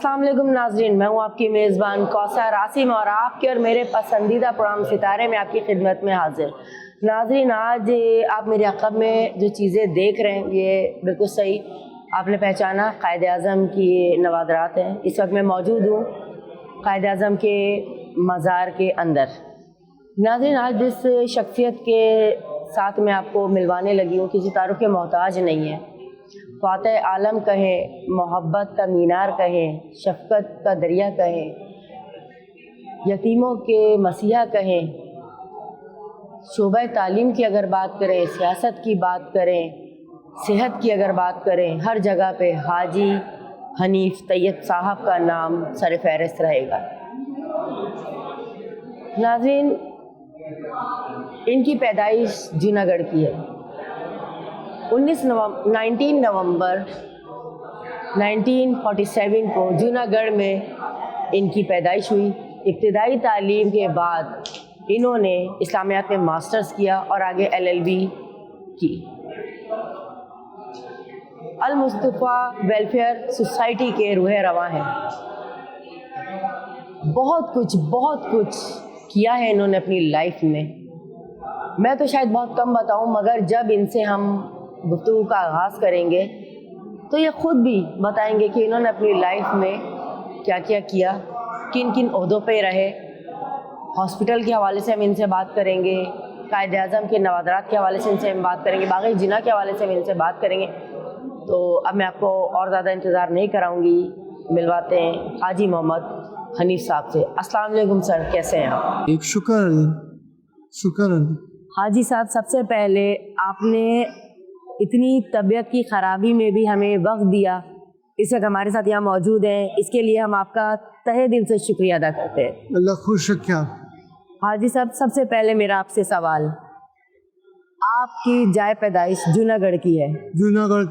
अस्सलाम वालेकुम नाज़रीन, मैं हूँ आपकी मेज़बान कौसर आसिम और आपके और मेरे पसंदीदा प्रोग्राम सितारे में आपकी खिदमत में हाजिर। नाज़रीन, आज आप मेरे अक़ब में जो चीज़ें देख रहे हैं ये बिल्कुल सही आपने पहचाना, कायद आज़म की नवादरात हैं। इस वक्त मैं मौजूद हूँ कायद आज़म के मज़ार के अंदर। नाज़रीन, आज जिस शख्सियत के साथ मैं आपको मिलवाने लगी हूँ किसी तारुफ के मोहताज नहीं है। फ़ातिह आलम कहें, मोहब्बत का मीनार कहें, शफ़क़त का दरिया कहें, यतीमों के मसीहा कहें, शोबा तालीम की अगर बात करें, सियासत की बात करें, सेहत की अगर बात करें, हर जगह पे हाजी हनीफ़ तैयब साहब का नाम सर फ़हरिस्त रहेगा। नाज़रीन, इनकी पैदाइश जूनागढ़ की है। 19 नवंबर 1947 को जूनागढ़ में इनकी पैदाइश हुई। इब्तिदाई तालीम के बाद इन्होंने इस्लामियात में मास्टर्स किया और आगे LLB की। अल मुस्तफ़ा वेलफेयर सोसाइटी के रूह रवां हैं। बहुत कुछ किया है इन्होंने अपनी लाइफ में। मैं तो शायद बहुत कम बताऊं, मगर जब इनसे हम गुफ्तगू का आगाज़ करेंगे तो ये ख़ुद भी बताएंगे कि इन्होंने अपनी लाइफ में क्या क्या किया, किन किन ओहदों पे रहे। हॉस्पिटल के हवाले से हम इनसे बात करेंगे, कायद आज़म के नवादरात के हवाले से इनसे हम बात करेंगे, बाग़ी जिना के हवाले से हम इनसे बात करेंगे। तो अब मैं आपको और ज़्यादा इंतज़ार नहीं कराऊंगी, मिलवाते हैं हाजी मोहम्मद हनीफ़ साहब से। अस्सलाम वालेकुम सर, कैसे हैं आप? एक शुक्र हाजी साहब, सबसे पहले आपने इतनी तबीयत की ख़राबी में भी हमें वक्त दिया, इस वक्त हमारे साथ यहाँ मौजूद हैं, इसके लिए हम आपका तहे दिल से शुक्रिया अदा करते हैं। अल्लाह खुश रखे। हाजी साहब, सबसे पहले मेरा आपसे सवाल, आपकी जाए पैदाइश जूनागढ़ की है। जूनागढ़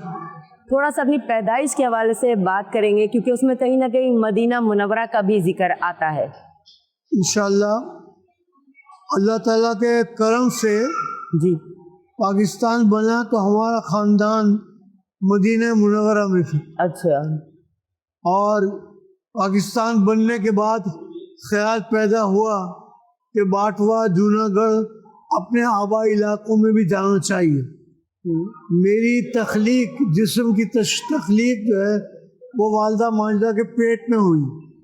थोड़ा सा अपनी पैदाइश के हवाले से बात करेंगे क्योंकि उसमें कहीं ना कहीं मदीना मुनव्वरा का भी जिक्र आता है। इंशाअल्लाह अल्लाह ताला के करम से जी, पाकिस्तान बना तो हमारा ख़ानदान मदीना मुनव्वरा में था। अच्छा। और पाकिस्तान बनने के बाद ख्याल पैदा हुआ कि बाटवा जूनागढ़ अपने आबाई इलाकों में भी जाना चाहिए। मेरी तख्लीक, जिस्म की तख्लीक जो है वो वालदा माजदा के पेट में हुई।